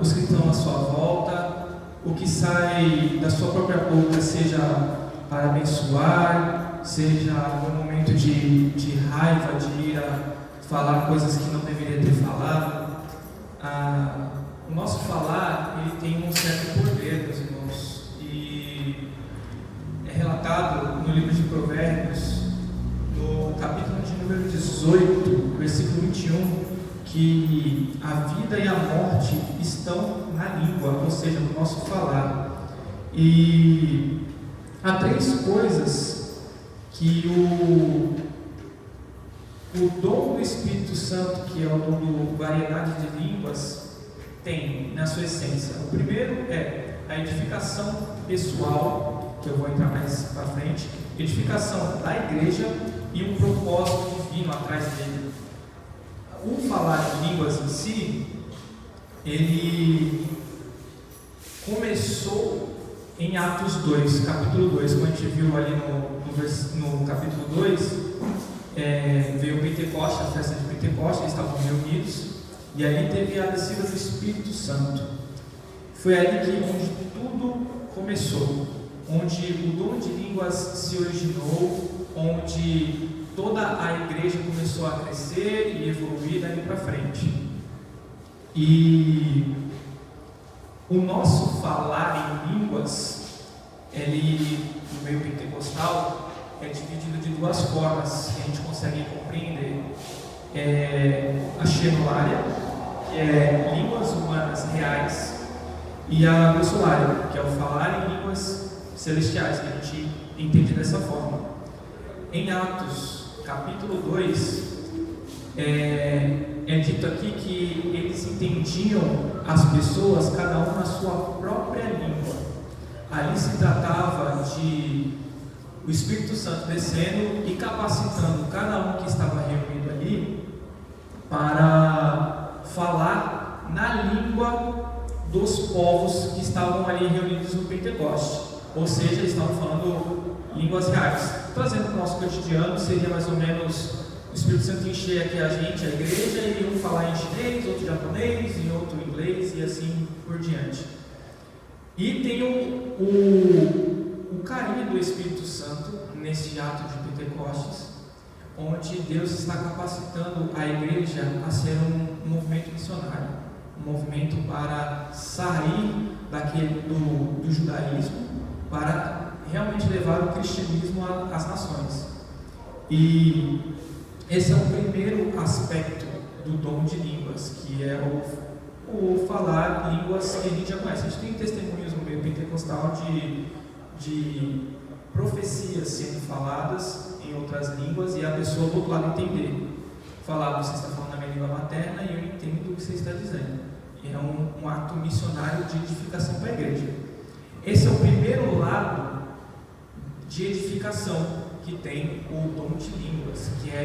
os que estão à sua volta, o que sai da sua própria boca, seja para abençoar, seja no momento de raiva, de ira, falar coisas que não deveria ter falado. O nosso falar, ele tem um certo poder, meus irmãos, e é relatado no livro de Provérbios, no capítulo de número 18, versículo 21, que a vida e a morte estão na língua, ou seja, no nosso falar. E há 3 coisas que o dom do Espírito Santo, que é o dom de variedade de línguas, tem na sua essência. O primeiro é a edificação pessoal, que eu vou entrar mais para frente, edificação da igreja e um propósito divino atrás dele. O falar em línguas em si, ele começou em Atos 2, capítulo 2, como a gente viu ali no capítulo 2, veio o Pentecoste, a festa de Pentecoste, eles estavam reunidos, e ali teve a descida do Espírito Santo. Foi ali onde tudo começou, onde o dom de línguas se originou, onde toda a igreja começou a crescer e evoluir dali para frente. E o nosso falar em línguas, ele, no meio pentecostal, é dividido de 2 formas que a gente consegue compreender. A xenolária, que é línguas humanas reais, e a glossolária, que é o falar em línguas celestiais, que a gente entende dessa forma. Em Atos, capítulo 2, é dito aqui que eles entendiam as pessoas, cada um na sua própria língua. Ali se tratava de o Espírito Santo descendo e capacitando cada um que estava reunido ali para falar na língua dos povos que estavam ali reunidos no Pentecoste. Ou seja, eles estavam falando línguas reais. Trazendo para o nosso cotidiano, seria mais ou menos o Espírito Santo encher aqui a gente, a igreja, e um falar em chinês, outro japonês, e outro inglês, e assim por diante. E tem o carinho do Espírito Santo nesse ato de Pentecostes, onde Deus está capacitando a igreja a ser um movimento missionário, um movimento para sair do judaísmo, para realmente levar o cristianismo às nações. E esse é o primeiro aspecto do dom de línguas, que é o falar línguas que a gente já conhece. A gente tem testemunhos no meio pentecostal de profecias sendo faladas em outras línguas e a pessoa do outro lado entender. Falar, você está falando na minha língua materna e eu entendo o que você está dizendo. E é um ato missionário de edificação para a igreja. Esse é o primeiro lado de edificação que tem o dom de línguas, que é a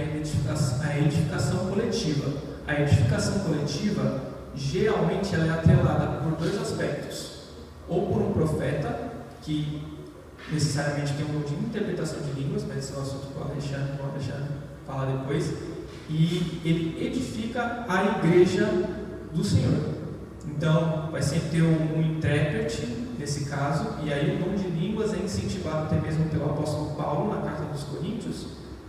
edificação coletiva. A edificação coletiva, geralmente, ela é atrelada por 2 aspectos. Ou por um profeta, que necessariamente tem um dom de interpretação de línguas, mas esse é um assunto que o Alexandre falar depois, e ele edifica a igreja do Senhor. Então, vai sempre ter um intérprete, nesse caso, e aí o dom de línguas é incentivado até mesmo pelo apóstolo Paulo, na carta dos Coríntios,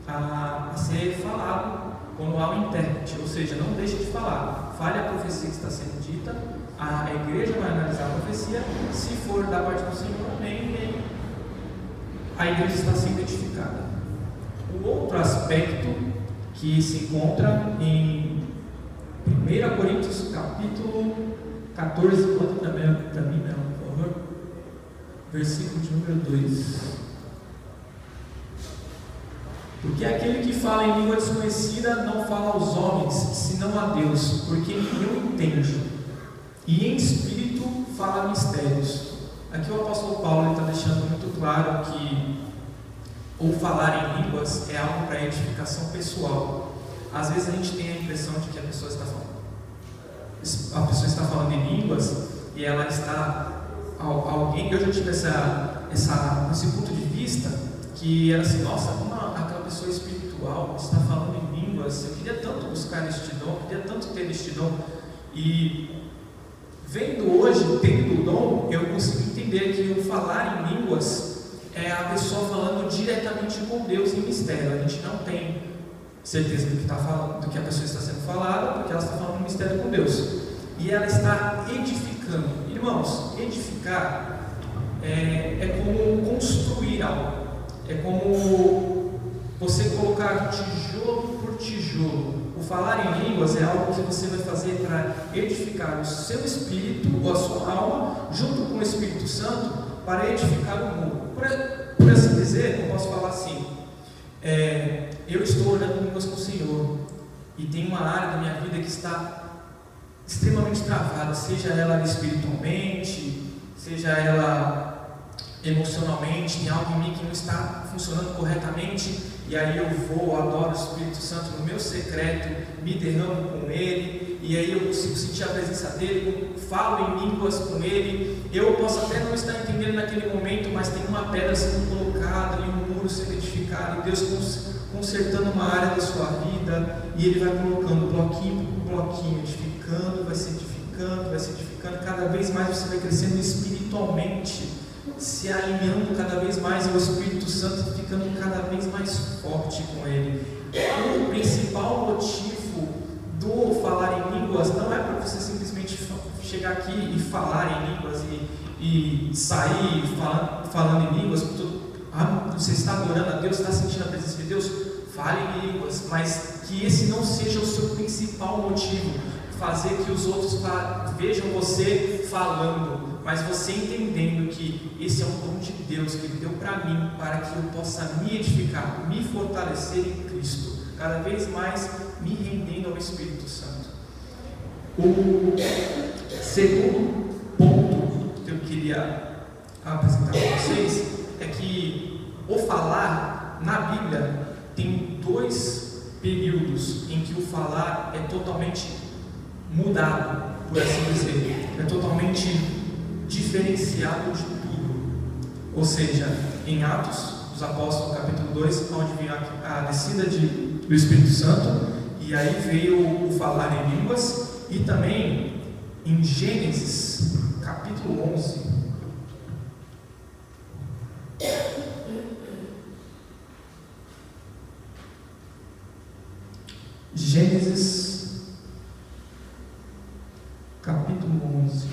a ser falado quando há um intérprete, ou seja, não deixe de falar. Fale a profecia que está sendo dita, a igreja vai analisar a profecia, se for da parte do Senhor, amém, e aí a igreja está sendo edificada. O outro aspecto que se encontra em 1 Coríntios capítulo 14, conta para mim, por favor, versículo de número 2. Porque aquele que fala em língua desconhecida não fala aos homens, senão a Deus, porque nenhum entende, e em espírito fala mistérios. Aqui o apóstolo Paulo está deixando muito claro que o falar em línguas é algo para edificação pessoal. Às vezes a gente tem a impressão de que a pessoa está falando em línguas e ela está alguém. Eu já tive esse ponto de vista que era assim: nossa, como aquela pessoa espiritual está falando em línguas, eu queria tanto buscar este dom, eu queria tanto ter este dom. E Vendo hoje, tendo o dom, eu consigo entender que o falar em línguas é a pessoa falando diretamente com Deus em mistério. A gente não tem certeza do que, do que a pessoa está sendo falada, porque ela está falando em mistério com Deus. E ela está edificando. Irmãos, edificar é como construir algo. É como você colocar tijolo por tijolo. O falar em línguas é algo que você vai fazer para edificar o seu espírito ou a sua alma, junto com o Espírito Santo, para edificar o mundo. Por assim dizer, eu posso falar assim, eu estou orando línguas com o Senhor, e tem uma área da minha vida que está extremamente travada, seja ela espiritualmente, seja ela emocionalmente, tem algo em mim que não está funcionando corretamente, e aí eu vou, adoro o Espírito Santo no meu secreto, me derramo com Ele, e aí eu consigo sentir a presença dEle, falo em línguas com Ele. Eu posso até não estar entendendo naquele momento, mas tem uma pedra sendo colocada e um muro sendo edificado, e Deus consertando uma área da sua vida, e Ele vai colocando bloquinho por bloquinho, edificando, vai se edificando, cada vez mais você vai crescendo espiritualmente, se alinhando cada vez mais ao Espírito Santo, ficando cada vez mais forte com Ele. O principal motivo do falar em línguas não é para você simplesmente chegar aqui e falar em línguas e sair falando em línguas. Você está adorando a Deus, está sentindo a presença de Deus? Fale em línguas, mas que esse não seja o seu principal motivo, fazer que os outros vejam você falando, mas você entendendo que esse é um dom de Deus que Ele deu para mim, para que eu possa me edificar, me fortalecer em Cristo, cada vez mais me rendendo ao Espírito Santo. O segundo ponto que eu queria apresentar para vocês é que o falar na Bíblia tem 2 períodos em que o falar é totalmente mudado, por assim dizer, é totalmente diferenciado de tudo. Ou seja, em Atos dos Apóstolos, capítulo 2, onde vem a descida do Espírito Santo, e aí veio o falar em línguas, e também em Gênesis, capítulo 11. Gênesis, capítulo 11.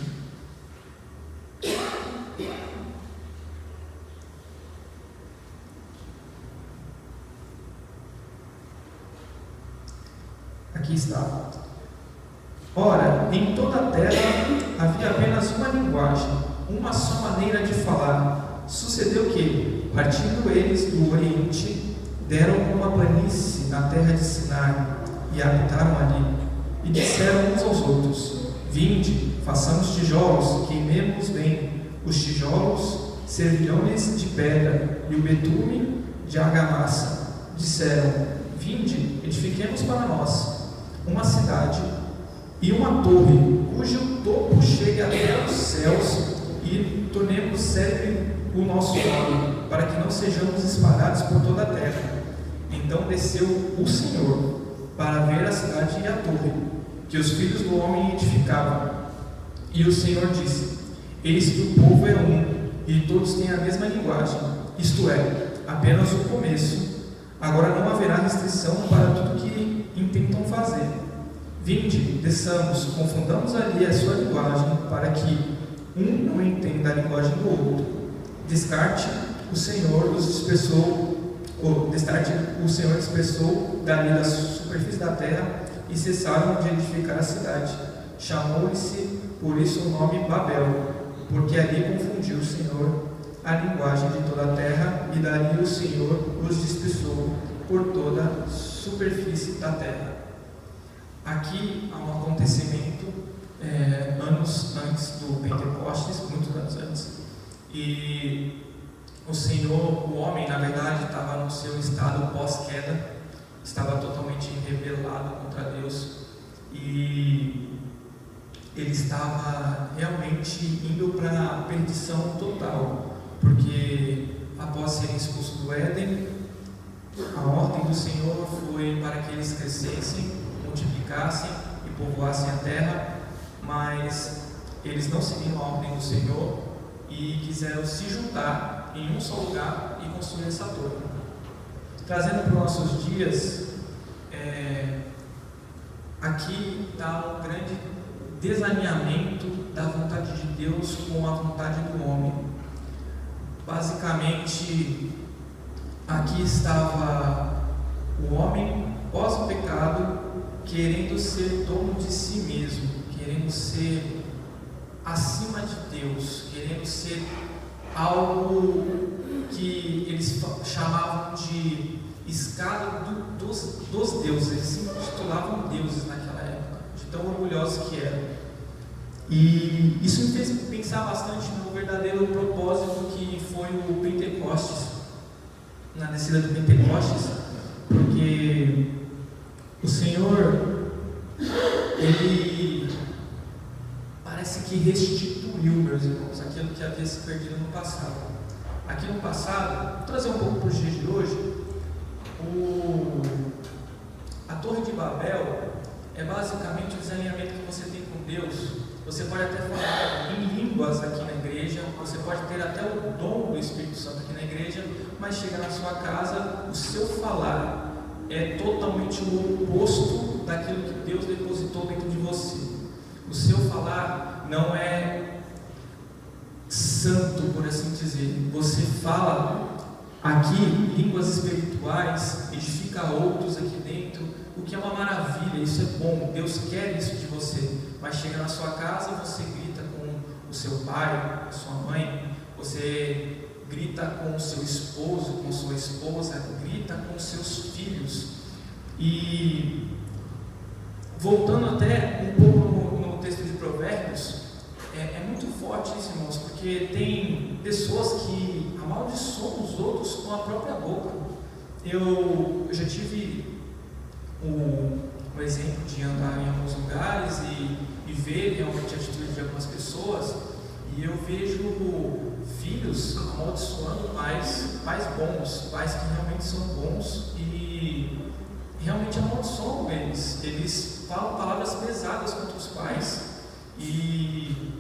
Aqui está. Ora, em toda a terra havia apenas uma linguagem, uma só maneira de falar. Sucedeu que, partindo eles do Oriente, deram uma planície na terra de Sinai e habitaram ali. E disseram uns aos outros: Vinde, façamos tijolos, queimemos bem. Os tijolos servirão-lhes de pedra, e o betume de argamassa. Disseram: Vinde, edifiquemos para nós uma cidade e uma torre, cujo topo chegue até os céus, e tornemos célebre o nosso nome, para que não sejamos espalhados por toda a terra. Então desceu o Senhor para ver a cidade e a torre, que os filhos do homem edificavam. E o Senhor disse: Eis que o povo é um, e todos têm a mesma linguagem, isto é, apenas o começo. Agora não haverá restrição para tudo que intentam fazer. Vinde, desçamos, confundamos ali a sua linguagem, para que um não entenda a linguagem do outro. Destarte o Senhor dispersou dali da superfície da terra, e cessaram de edificar a cidade. Chamou-lhe-se por isso o nome Babel, porque ali confundiu o Senhor a linguagem de toda a terra, e dali o Senhor os dispersou por toda a superfície da terra. Aqui há um acontecimento anos antes do Pentecostes, muitos anos antes, e o Senhor, o homem, na verdade, estava no seu estado pós-queda, estava totalmente rebelado contra Deus, e ele estava realmente indo para a perdição total, porque após serem expulsos do Éden, a ordem do Senhor foi para que eles crescessem, multiplicassem e povoassem a terra, mas eles não seguiram a ordem do Senhor e quiseram se juntar em um só lugar e construir essa torre. Trazendo para os nossos dias, aqui está um grande desalinhamento da vontade de Deus com a vontade do homem. Basicamente, aqui estava o homem pós o pecado, querendo ser dono de si mesmo, querendo ser acima de Deus, querendo ser algo que eles chamavam de escada dos deuses. Eles se intitulavam deuses naquela época, de tão orgulhosos que eram. E isso me fez pensar bastante no verdadeiro propósito que foi o Pentecostes, na descida do Pentecostes, porque o Senhor, Ele parece que restituiu, meus irmãos, aquilo que havia se perdido no passado. Aqui no passado, vou trazer um pouco para os dias de hoje, a Torre de Babel é basicamente o desalinhamento que você tem com Deus. Você pode até falar em línguas aqui na igreja, você pode ter até o dom do Espírito Santo aqui na igreja, mas chega na sua casa, o seu falar é totalmente o oposto daquilo que Deus depositou dentro de você. O seu falar não é santo, por assim dizer. Você fala aqui línguas espirituais, edifica outros aqui dentro, o que é uma maravilha, isso é bom, Deus quer isso de você. Mas chega na sua casa, você grita com o seu pai, a sua mãe, você grita com o seu esposo, com sua esposa, grita com os seus filhos. E voltando até um pouco no texto de Provérbios, é muito forte isso, irmãos, porque tem pessoas que amaldiçoam os outros com a própria boca. Eu já tive o exemplo de andar em alguns lugares e ver realmente a atitude de algumas pessoas, e eu vejo filhos amaldiçoando pais bons, pais que realmente são bons e realmente amaldiçoam eles falam palavras pesadas contra os pais. E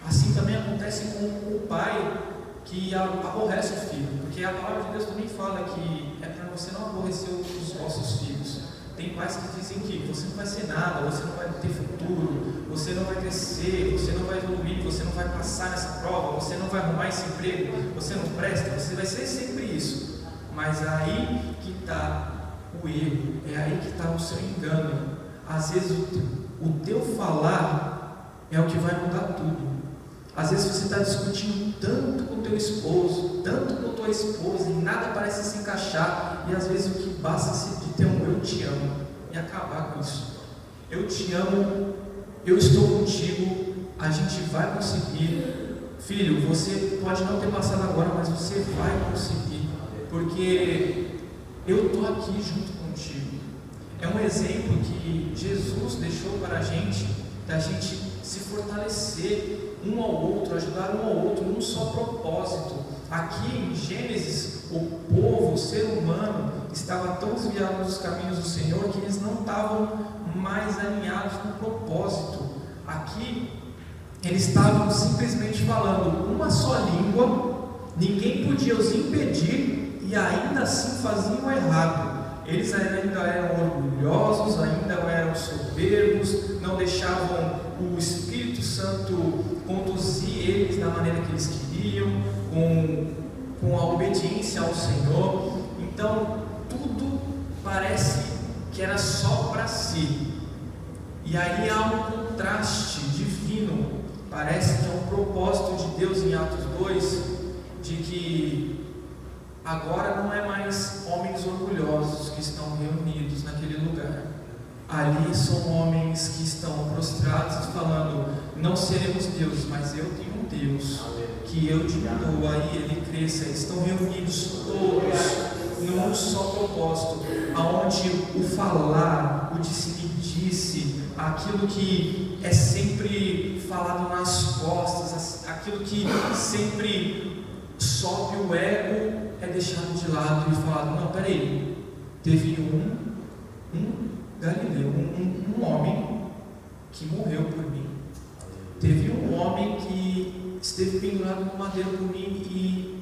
assim também acontece com o pai que aborrece o filho, porque a palavra de Deus também fala que é para você não aborrecer os vossos filhos. Tem pais que dizem que você não vai ser nada, você não vai ter futuro, você não vai crescer, você não vai evoluir, você não vai passar nessa prova, você não vai arrumar esse emprego, você não presta, você vai ser sempre isso. Mas aí que está o erro, é aí que está o seu engano. Às vezes o teu falar é o que vai mudar tudo. Às vezes você está discutindo tanto com o teu esposo, tanto com a tua esposa, e nada parece se encaixar, e às vezes o que basta de ter um eu te amo e acabar com isso. Eu te amo, eu estou contigo, a gente vai conseguir. Filho, você pode não ter passado agora, mas você vai conseguir, porque eu estou aqui junto contigo. É um exemplo que Jesus deixou para a gente, da gente se fortalecer um ao outro, ajudar um ao outro num só propósito. Aqui em Gênesis, o povo, o ser humano, estava tão desviado dos caminhos do Senhor que eles não estavam mais alinhados no propósito. Aqui, eles estavam simplesmente falando uma só língua, ninguém podia os impedir e ainda assim faziam errado. Eles ainda eram orgulhosos, ainda eram soberbos, não deixavam o Espírito Santo conduzir eles da maneira que eles queriam, com a obediência ao Senhor. Então, tudo parece que era só para si. E aí há um contraste divino, parece que é um propósito de Deus em Atos 2, de que agora não é mais homens orgulhosos que estão reunidos naquele lugar. Ali são homens que estão prostrados e falando: não seremos deuses, mas eu tenho um Deus que eu diminua e ele cresça. Eles estão reunidos todos num só propósito, aonde o falar, o disse-me-disse, aquilo que é sempre falado nas costas, aquilo que sempre sobe o ego, é deixado de lado e falado: não, peraí, teve um Galileu, um homem que morreu por mim, Teve um homem que esteve pendurado no madeiro por mim e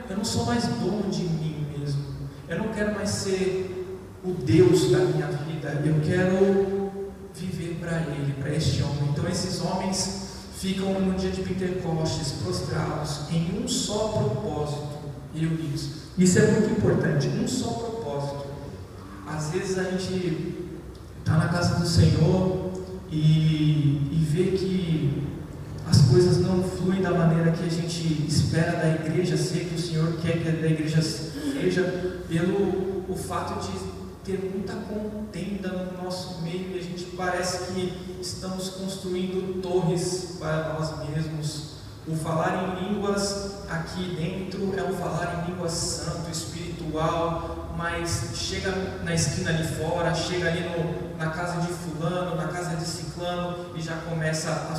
eu não sou mais dono de mim mesmo. Eu não quero mais ser o Deus da minha vida. Eu quero viver para Ele, para este homem. Então esses homens ficam no dia de Pentecostes prostrados em um só propósito, reunidos. Isso é muito importante, um só propósito. Às vezes a gente está na casa do Senhor e vê que as coisas não fluem da maneira que a gente espera da igreja ser, que o Senhor quer que da igreja seja, pelo o fato de ter muita contenda no nosso meio, e a gente parece que estamos construindo torres para nós mesmos. O falar em línguas aqui dentro é um falar em línguas santo, espiritual, mas chega na esquina ali fora, chega ali na casa de fulano, na casa de ciclano, e já começa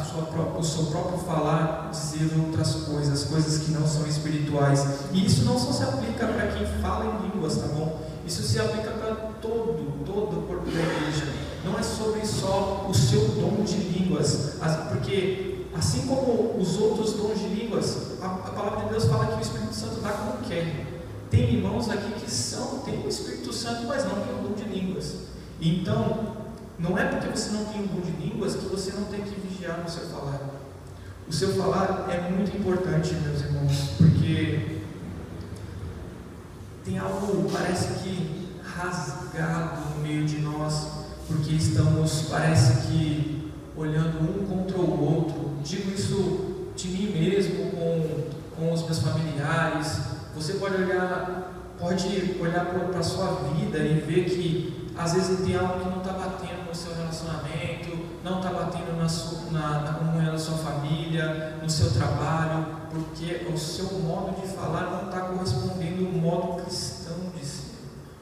o seu próprio falar, dizer outras coisas que não são espirituais. E isso não só se aplica para quem fala em línguas, tá bom? Isso se aplica para todo o corpo da igreja. Não é sobre só o seu dom de línguas, porque assim como os outros dons de línguas, a palavra de Deus fala que o Espírito Santo dá como quer. Tem irmãos aqui que tem o Espírito Santo, mas não tem o dom de línguas. Então, não é porque você não tem o dom de línguas que você não tem que vigiar no seu falar. O seu falar é muito importante, meus irmãos, porque tem algo, parece que rasgado no meio de nós, porque estamos, parece que, olhando um contra o outro. Digo isso de mim mesmo, com os meus familiares. Você pode olhar para a sua vida e ver que às vezes tem algo que não está batendo no seu relacionamento, não está batendo na comunhão da sua família, no seu trabalho, porque o seu modo de falar não está correspondendo ao modo cristão de ser.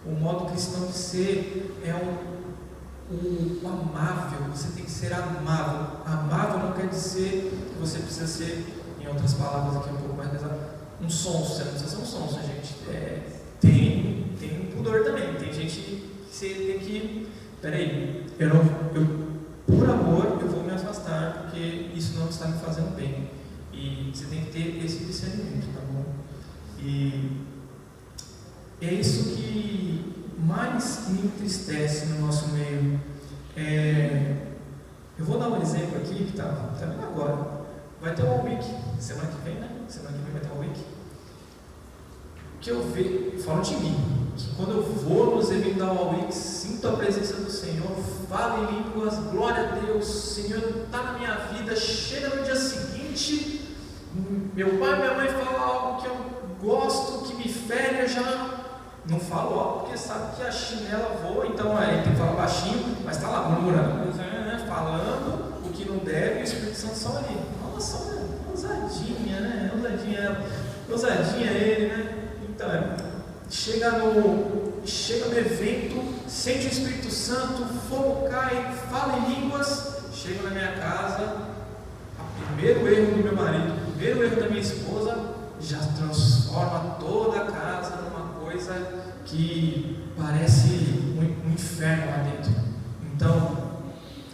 O modo cristão de ser é o amável. Você tem que ser amável. Amável não quer dizer que você precisa ser, em outras palavras aqui um pouco mais pesado, um sonso. Você não precisa ser um sonso, gente. Tem um pudor também. Tem gente que você tem que... Peraí, por amor eu vou me afastar, porque isso não está me fazendo bem. E você tem que ter esse discernimento, tá bom? E é isso que mais me entristece no nosso meio. Eu vou dar um exemplo aqui que está vendo agora. Vai ter uma week, semana que vem, né? Semana que vem vai ter uma week. Que eu vejo, falo de mim, que quando eu vou nos eventos da week, sinto a presença do Senhor, falo em línguas, glória a Deus, Senhor está na minha vida, chega no dia seguinte, meu pai e minha mãe falam algo que eu gosto, que me fere, eu já não falo alto, porque sabe que a chinela voa, então aí tem que falar baixinho, mas está lá murmurando, falando o que não deve, e o Espírito Santo só ali. Nossa, ousadinha, né? Ousadinha ele, né? Então, chega no evento, sente o Espírito Santo, fogo cai, fala em línguas, chega na minha casa, o primeiro erro do meu marido, o primeiro erro da minha esposa, já transforma toda a casa numa coisa que parece um inferno lá dentro. Então,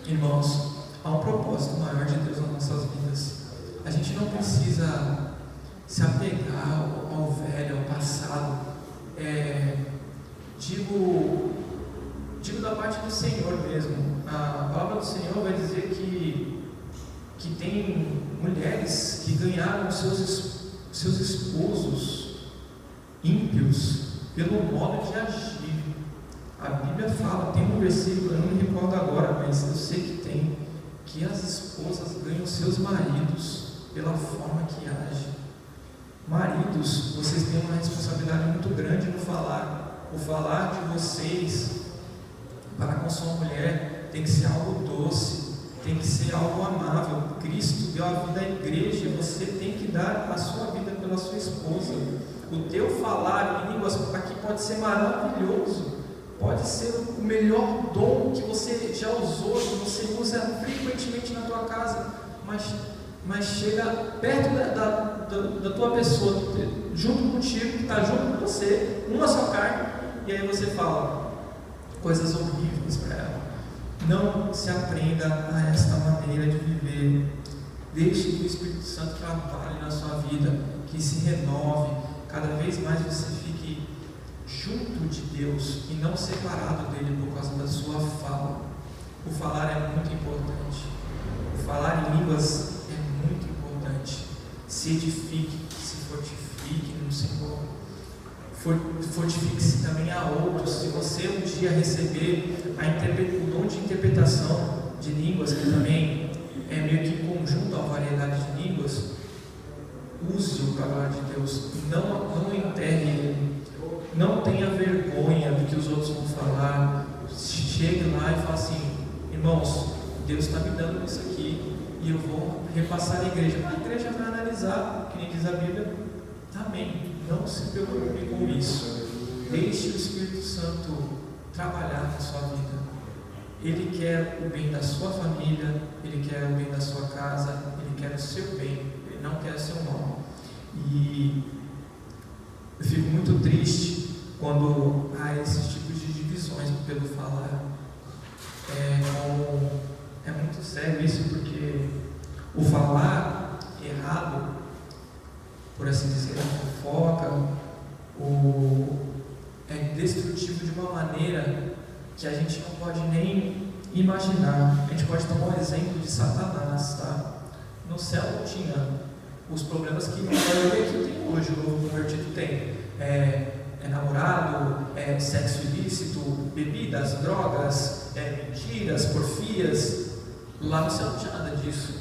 irmãos, há um propósito maior de Deus nas nossas vidas. A gente não precisa se apegar ao velho, ao passado. Digo da parte do Senhor mesmo. A palavra do Senhor vai dizer que tem mulheres que ganharam seus esposos ímpios pelo modo de agir. A Bíblia fala, tem um versículo, eu não me recordo agora, mas eu sei que tem, que as esposas ganham seus maridos pela forma que agem. Maridos, vocês têm uma responsabilidade muito grande no falar. O falar de vocês para com sua mulher tem que ser algo doce, tem que ser algo amável. Cristo deu a vida à igreja, você tem que dar a sua vida pela sua esposa. O teu falar em línguas aqui pode ser maravilhoso, pode ser o melhor dom que você já usou, que você usa frequentemente na tua casa, mas chega perto da tua pessoa, junto contigo, que está junto com você, uma só carne, e aí você fala coisas horríveis para ela. Não se aprenda a esta maneira de viver. Deixe que o Espírito Santo trabalhe na sua vida, que se renove, cada vez mais você fique junto de Deus e não separado dele por causa da sua fala. O falar é muito importante. O falar em línguas é muito importante. Se edifique, se fortifique no Senhor. Fortifique-se também a outros. Se você um dia receber o dom de interpretação de línguas, que também é meio que conjunto a variedade de línguas, use-o para a glória de Deus. Não enterre ele. Não tenha vergonha do que os outros vão falar. Chegue lá e fale assim: irmãos, Deus está me dando isso aqui e eu vou repassar à igreja. A igreja vai analisar, que nem diz a Bíblia. Amém. Não se preocupe com isso. Deixe o Espírito Santo trabalhar na sua vida. Ele quer o bem da sua família, Ele quer o bem da sua casa, Ele quer o seu bem, Ele não quer o seu mal. E eu fico muito triste quando há esses tipos de divisões pelo falar. É muito sério isso, porque o falar errado, por assim dizer, a fofoca, é destrutivo de uma maneira que a gente não pode nem imaginar. A gente pode tomar um exemplo de Satanás, tá? No céu não tinha os problemas que a maioria que tem hoje, o novo convertido tem. Namorado, sexo ilícito, bebidas, drogas, mentiras, porfias. Lá no céu não tinha nada disso.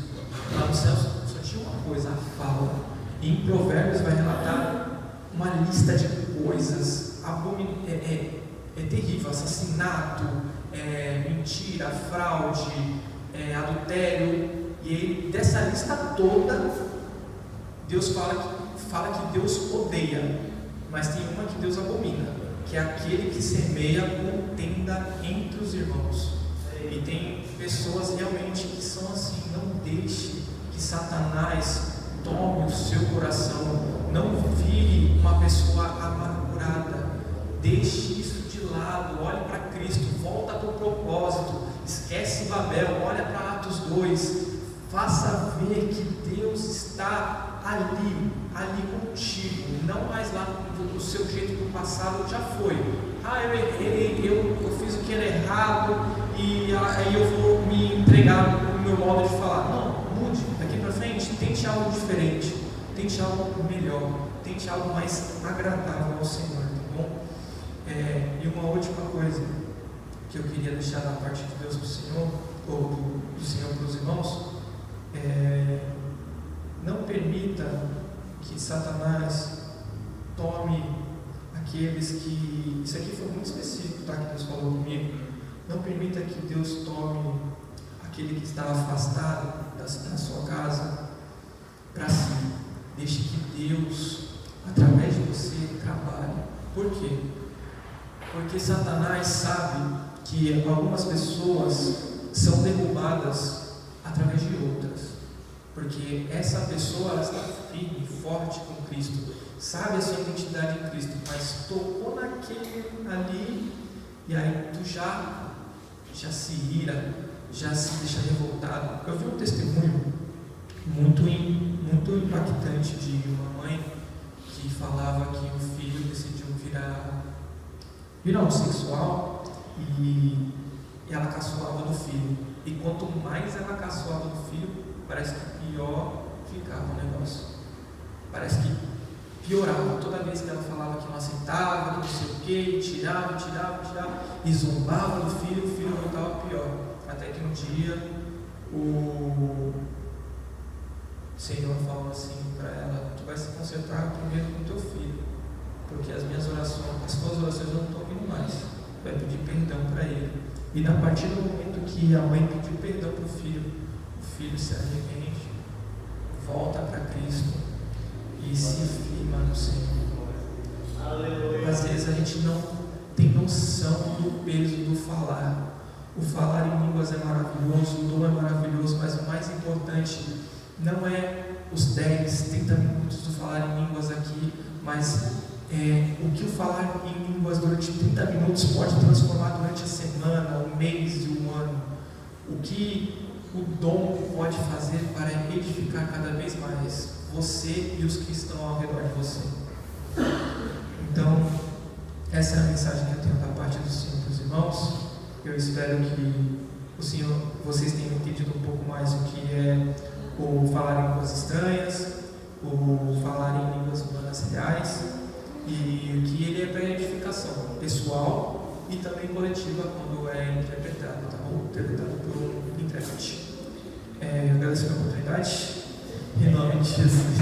Lá no céu só tinha uma coisa: a fala. E em Provérbios vai relatar uma lista de coisas terrível: assassinato, mentira, fraude, adultério. E aí, dessa lista toda, Deus fala que Deus odeia, mas tem uma que Deus abomina, que é aquele que semeia contenda entre os irmãos. E tem pessoas realmente que são assim. Não deixe que Satanás tome o seu coração. Não vire uma pessoa amargurada. Deixe isso de lado. Olhe para Cristo. Volta para o propósito. Esquece Babel. Olha para Atos 2. Faça ver que Deus está ali contigo. Não mais lá do seu jeito do passado. Já foi. Eu errei, eu fiz o que era errado e aí eu vou me entregar no meu modo de falar. Não, mude. Daqui para frente, tente algo diferente. Tente algo melhor. Tente algo mais agradável ao Senhor, tá bom? E uma última coisa que eu queria deixar da parte de Deus para o Senhor, ou do Senhor para os irmãos, não permita que Satanás tome aqueles que... Isso aqui foi muito específico, tá? Que Deus falou comigo. Não permita que Deus tome aquele que está afastado da sua casa para si. Deixe que Deus, através de você, trabalhe. Por quê? Porque Satanás sabe que algumas pessoas são derrubadas através de outras. Porque essa pessoa, ela está firme, forte com Cristo, sabe a sua identidade em Cristo, mas tocou naquele ali, e aí tu já se ira, já se deixa revoltado. Eu vi um testemunho muito impactante de uma mãe que falava que o filho decidiu virar homossexual e ela caçoava do filho. E quanto mais ela caçoava do filho, parece que pior ficava o negócio. Parece que piorava. Toda vez que ela falava que não aceitava, que não sei o que, tirava, e zombava do filho, o filho voltava pior. Até que um dia o Senhor falou assim para ela: tu vai se consertar primeiro com teu filho, porque as tuas orações não estão vindo mais. Tu vai pedir perdão para ele. E a partir do momento que a mãe pediu perdão para o filho se arrepende, volta para Cristo e se firma no Senhor. Às vezes a gente não tem noção do peso do falar. O falar em línguas é maravilhoso, o dom é maravilhoso, mas o mais importante não é os 10, 30 minutos do falar em línguas aqui, mas o que o falar em línguas durante 30 minutos pode transformar durante a semana, o mês e o ano. O que o dom pode fazer para edificar cada vez mais você e os que estão ao redor de você. Então, essa é a mensagem que eu tenho da parte do Senhor para os irmãos. Eu espero que vocês tenham entendido um pouco mais o que é o falar em línguas estranhas, o falar em línguas humanas reais, e que ele é para edificação pessoal e também coletiva quando é interpretado, tá bom? Interpretado por um intérprete. Eu agradeço a oportunidade, em nome de Jesus.